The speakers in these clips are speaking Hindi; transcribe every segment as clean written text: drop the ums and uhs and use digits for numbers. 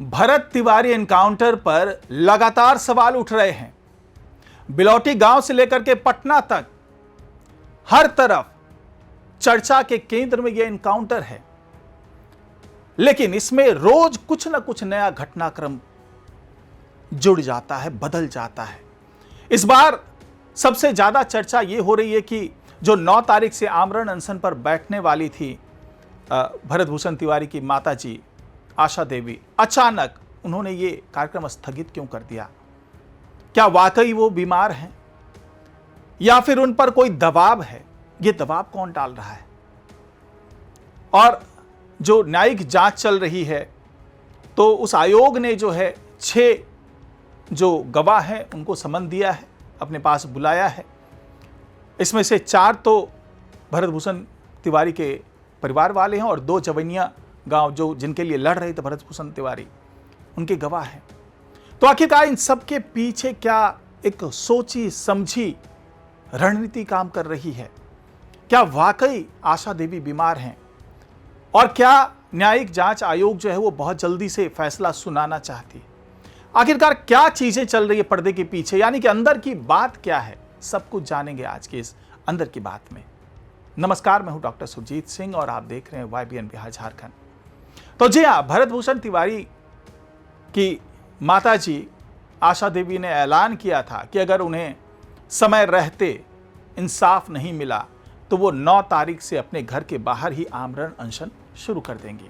भरत तिवारी एनकाउंटर पर लगातार सवाल उठ रहे हैं। बिलौटी गांव से लेकर के पटना तक हर तरफ चर्चा के केंद्र में यह एनकाउंटर है, लेकिन इसमें रोज कुछ ना कुछ नया घटनाक्रम जुड़ जाता है, बदल जाता है। इस बार सबसे ज्यादा चर्चा यह हो रही है कि जो 9 तारीख से आमरण अनशन पर बैठने वाली थी भरत भूषण तिवारी की माताजी आशा देवी, अचानक उन्होंने ये कार्यक्रम स्थगित क्यों कर दिया? क्या वाकई वो बीमार हैं या फिर उन पर कोई दबाव है? ये दबाव कौन डाल रहा है? और जो न्यायिक जांच चल रही है, तो उस आयोग ने जो है 6 जो गवाह हैं उनको समन दिया है, अपने पास बुलाया है। इसमें से 4 तो भरत भूषण तिवारी के परिवार वाले हैं और 2 जवनिया गांव जो जिनके लिए लड़ रहे थे भरत भूषण तिवारी, उनके गवाह हैं। तो आखिरकार इन सब के पीछे क्या एक सोची समझी रणनीति काम कर रही है? क्या वाकई आशा देवी बीमार हैं? और क्या न्यायिक जांच आयोग जो है वो बहुत जल्दी से फैसला सुनाना चाहती है? आखिरकार क्या चीजें चल रही है पर्दे के पीछे, यानी कि अंदर की बात क्या है? सब कुछ जानेंगे आज के इस अंदर की बात में। नमस्कार, मैं हूं डॉक्टर सुरजीत सिंह और आप देख रहे हैं YBN बिहार झारखंड। तो जी हां, भरत भूषण तिवारी की माताजी आशा देवी ने ऐलान किया था कि अगर उन्हें समय रहते इंसाफ नहीं मिला तो वो 9 तारीख से अपने घर के बाहर ही आमरण अनशन शुरू कर देंगी।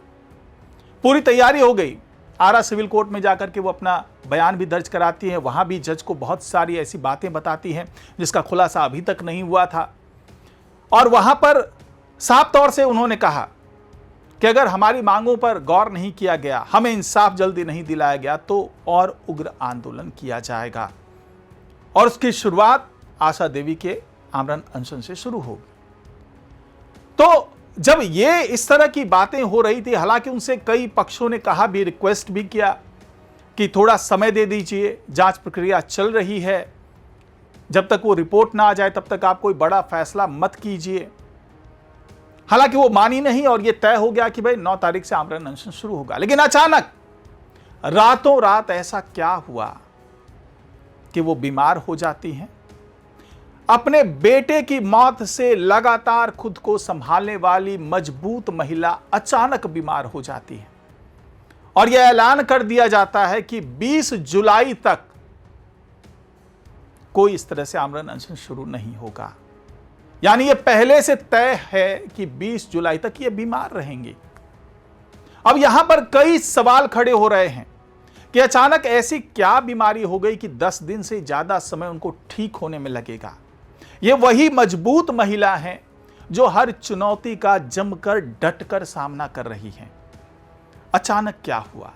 पूरी तैयारी हो गई। आरा सिविल कोर्ट में जाकर के वो अपना बयान भी दर्ज कराती है। वहां भी जज को बहुत सारी ऐसी बातें बताती हैं जिसका खुलासा अभी तक नहीं हुआ था। और वहां पर साफ तौर से उन्होंने कहा कि अगर हमारी मांगों पर गौर नहीं किया गया, हमें इंसाफ जल्दी नहीं दिलाया गया, तो और उग्र आंदोलन किया जाएगा। और उसकी शुरुआत आशा देवी के आमरण अनशन से शुरू होगी। तो जब ये इस तरह की बातें हो रही थी, हालांकि उनसे कई पक्षों ने कहा भी, रिक्वेस्ट भी किया कि थोड़ा समय दे दीजिए, जांच प्रक्रिया चल रही है, जब तक वो रिपोर्ट ना आ जाए तब तक आप कोई बड़ा फैसला मत कीजिए। हालांकि वो मानी नहीं और ये तय हो गया कि भाई 9 तारीख से आमरण अनशन शुरू होगा। लेकिन अचानक रातों रात ऐसा क्या हुआ कि वो बीमार हो जाती हैं? अपने बेटे की मौत से लगातार खुद को संभालने वाली मजबूत महिला अचानक बीमार हो जाती है और यह ऐलान कर दिया जाता है कि 20 जुलाई तक कोई इस तरह से आमरण अनशन शुरू नहीं होगा। यानी यह पहले से तय है कि 20 जुलाई तक ये बीमार रहेंगे। अब यहां पर कई सवाल खड़े हो रहे हैं कि अचानक ऐसी क्या बीमारी हो गई कि 10 दिन से ज्यादा समय उनको ठीक होने में लगेगा। ये वही मजबूत महिला हैं जो हर चुनौती का जमकर डटकर सामना कर रही हैं। अचानक क्या हुआ?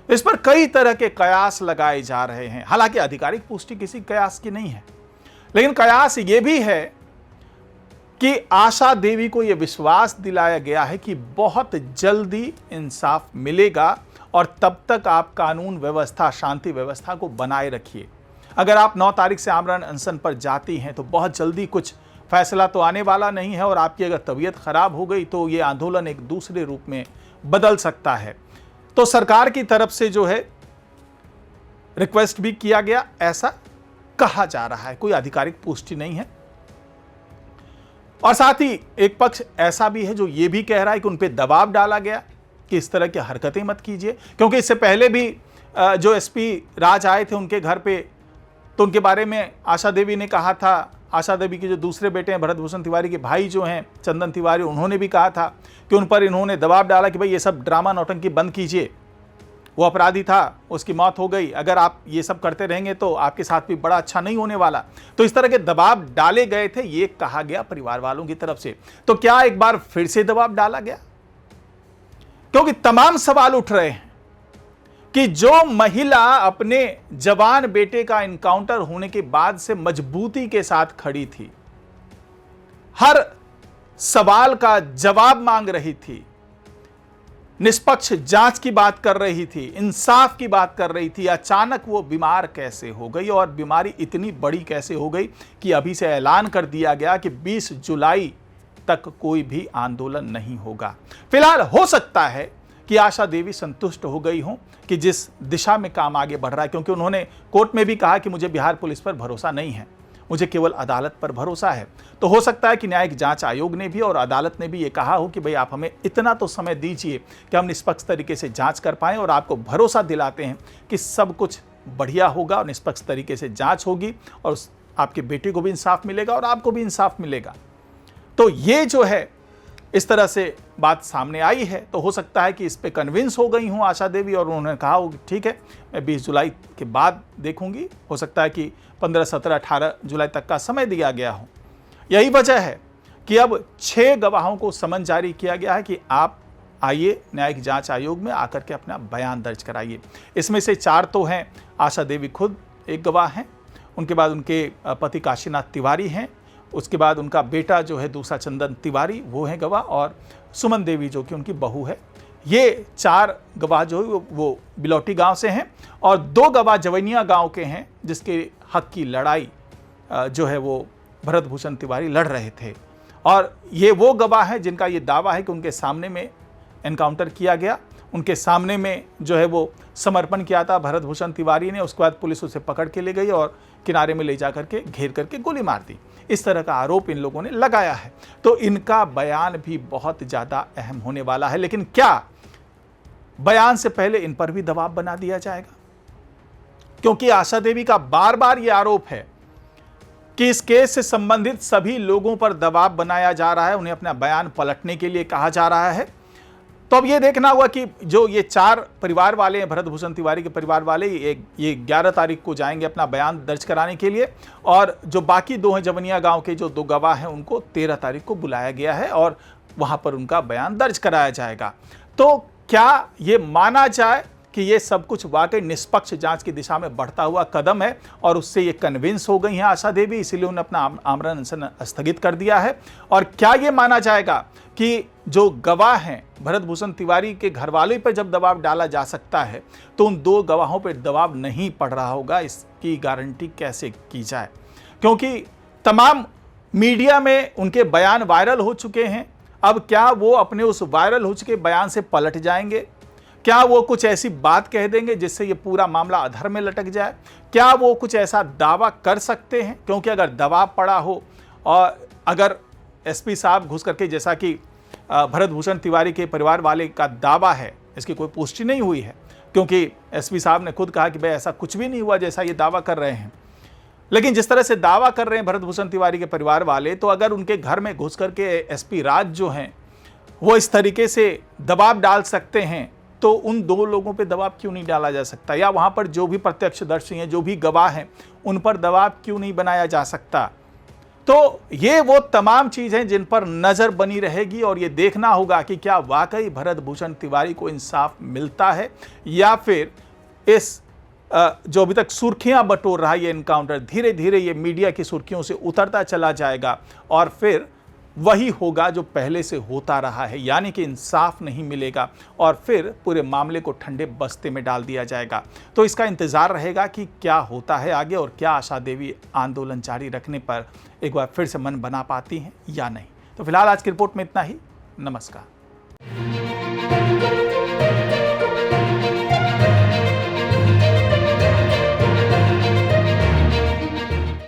इस पर कई तरह के कयास लगाए जा रहे हैं। हालांकि आधिकारिक पुष्टि किसी कयास की नहीं है, लेकिन कयास ये भी है कि आशा देवी को यह विश्वास दिलाया गया है कि बहुत जल्दी इंसाफ मिलेगा और तब तक आप कानून व्यवस्था, शांति व्यवस्था को बनाए रखिए। अगर आप 9 तारीख से आमरण अनशन पर जाती हैं तो बहुत जल्दी कुछ फैसला तो आने वाला नहीं है और आपकी अगर तबीयत खराब हो गई तो ये आंदोलन एक दूसरे रूप में बदल सकता है। तो सरकार की तरफ से जो है रिक्वेस्ट भी किया गया, ऐसा कहा जा रहा है। कोई आधिकारिक पुष्टि नहीं है। और साथ ही एक पक्ष ऐसा भी है जो ये भी कह रहा है कि उन पे दबाव डाला गया कि इस तरह की हरकतें मत कीजिए, क्योंकि इससे पहले भी जो SP राज आए थे उनके घर पे, तो उनके बारे में आशा देवी ने कहा था। आशा देवी के जो दूसरे बेटे हैं भरत भूषण तिवारी के भाई जो हैं चंदन तिवारी, उन्होंने भी कहा था कि उन पर इन्होंने दबाव डाला कि भाई ये सब ड्रामा नौटंकी बंद कीजिए। वो अपराधी था, उसकी मौत हो गई, अगर आप ये सब करते रहेंगे तो आपके साथ भी बड़ा अच्छा नहीं होने वाला। तो इस तरह के दबाव डाले गए थे, ये कहा गया परिवार वालों की तरफ से। तो क्या एक बार फिर से दबाव डाला गया? क्योंकि तमाम सवाल उठ रहे हैं कि जो महिला अपने जवान बेटे का एनकाउंटर होने के बाद से मजबूती के साथ खड़ी थी, हर सवाल का जवाब मांग रही थी, निष्पक्ष जांच की बात कर रही थी, इंसाफ की बात कर रही थी, अचानक वो बीमार कैसे हो गई? और बीमारी इतनी बड़ी कैसे हो गई कि अभी से ऐलान कर दिया गया कि 20 जुलाई तक कोई भी आंदोलन नहीं होगा। फिलहाल हो सकता है कि आशा देवी संतुष्ट हो गई हों कि जिस दिशा में काम आगे बढ़ रहा है, क्योंकि उन्होंने कोर्ट में भी कहा कि मुझे बिहार पुलिस पर भरोसा नहीं है, मुझे केवल अदालत पर भरोसा है। तो हो सकता है कि न्यायिक जांच आयोग ने भी और अदालत ने भी ये कहा हो कि भाई आप हमें इतना तो समय दीजिए कि हम निष्पक्ष तरीके से जांच कर पाएं, और आपको भरोसा दिलाते हैं कि सब कुछ बढ़िया होगा और निष्पक्ष तरीके से जांच होगी और आपके बेटे को भी इंसाफ मिलेगा और आपको भी इंसाफ मिलेगा। तो ये जो है इस तरह से बात सामने आई है, तो हो सकता है कि इस पे कन्विंस हो गई हूँ आशा देवी और उन्होंने कहा हो कि ठीक है, मैं 20 जुलाई के बाद देखूंगी। हो सकता है कि 15, 17, 18 जुलाई तक का समय दिया गया हो। यही वजह है कि अब 6 गवाहों को समन जारी किया गया है कि आप आइए न्यायिक जांच आयोग में आकर के अपना बयान दर्ज कराइए। इसमें से 4 तो हैं, आशा देवी खुद एक गवाह हैं, उनके बाद उनके पति काशीनाथ तिवारी हैं, उसके बाद उनका बेटा जो है दूसरा चंदन तिवारी वो है गवाह, और सुमन देवी जो कि उनकी बहू है। ये 4 गवाह जो है वो बिलौटी गांव से हैं और 2 गवाह जवैनिया गांव के हैं, जिसके हक की लड़ाई जो है वो भरत भूषण तिवारी लड़ रहे थे। और ये वो गवाह हैं जिनका ये दावा है कि उनके सामने में एनकाउंटर किया गया, उनके सामने में जो है वो समर्पण किया था भरत भूषण तिवारी ने। उसके बाद पुलिस उसे पकड़ के ले गई और किनारे में ले जा करके घेर करके गोली मार दी। इस तरह का आरोप इन लोगों ने लगाया है। तो इनका बयान भी बहुत ज़्यादा अहम होने वाला है। लेकिन क्या बयान से पहले इन पर भी दबाव बना दिया जाएगा? क्योंकि आशा देवी का बार बार यह आरोप है कि इस केस से संबंधित सभी लोगों पर दबाव बनाया जा रहा है, उन्हें अपना बयान पलटने के लिए कहा जा रहा है। तो अब ये देखना होगा कि जो ये 4 परिवार वाले हैं, भरत भूषण तिवारी के परिवार वाले, ये 11 तारीख को जाएंगे अपना बयान दर्ज कराने के लिए, और जो बाकी 2 हैं जवनिया गांव के जो 2 गवाह हैं उनको 13 तारीख को बुलाया गया है और वहां पर उनका बयान दर्ज कराया जाएगा। तो क्या ये माना जाए कि ये सब कुछ वाकई निष्पक्ष जांच की दिशा में बढ़ता हुआ कदम है और उससे ये कन्विंस हो गई हैं आशा देवी, इसीलिए उन्होंने अपना आमरण अनशन स्थगित कर दिया है? और क्या ये माना जाएगा कि जो गवाह हैं भरत भूषण तिवारी के घरवाले पर जब दबाव डाला जा सकता है तो उन 2 गवाहों पर दबाव नहीं पड़ रहा होगा? इसकी गारंटी कैसे की जाए? क्योंकि तमाम मीडिया में उनके बयान वायरल हो चुके हैं। अब क्या वो अपने उस वायरल हो चुके बयान से पलट जाएंगे? क्या वो कुछ ऐसी बात कह देंगे जिससे ये पूरा मामला अधर में लटक जाए? क्या वो कुछ ऐसा दावा कर सकते हैं? क्योंकि अगर दबाव पड़ा हो और अगर एसपी साहब घुस करके, जैसा कि भरत भूषण तिवारी के परिवार वाले का दावा है, इसकी कोई पुष्टि नहीं हुई है क्योंकि एसपी साहब ने खुद कहा कि भाई ऐसा कुछ भी नहीं हुआ जैसा ये दावा कर रहे हैं। लेकिन जिस तरह से दावा कर रहे हैं भरत भूषण तिवारी के परिवार वाले, तो अगर उनके घर में घुस करके एसपी राज जो हैं वो इस तरीके से दबाव डाल सकते हैं, तो उन 2 लोगों पे दबाव क्यों नहीं डाला जा सकता? या वहां पर जो भी प्रत्यक्षदर्शी हैं, जो भी गवाह हैं, उन पर दबाव क्यों नहीं बनाया जा सकता? तो ये वो तमाम चीज़ हैं जिन पर नज़र बनी रहेगी और ये देखना होगा कि क्या वाकई भरत भूषण तिवारी को इंसाफ मिलता है या फिर इस जो अभी तक सुर्खियां बटोर रहा है ये एनकाउंटर, धीरे धीरे ये मीडिया की सुर्खियों से उतरता चला जाएगा और फिर वही होगा जो पहले से होता रहा है, यानी कि इंसाफ नहीं मिलेगा और फिर पूरे मामले को ठंडे बस्ते में डाल दिया जाएगा। तो इसका इंतजार रहेगा कि क्या होता है आगे और क्या आशा देवी आंदोलन जारी रखने पर एक बार फिर से मन बना पाती हैं या नहीं। तो फिलहाल आज की रिपोर्ट में इतना ही। नमस्कार।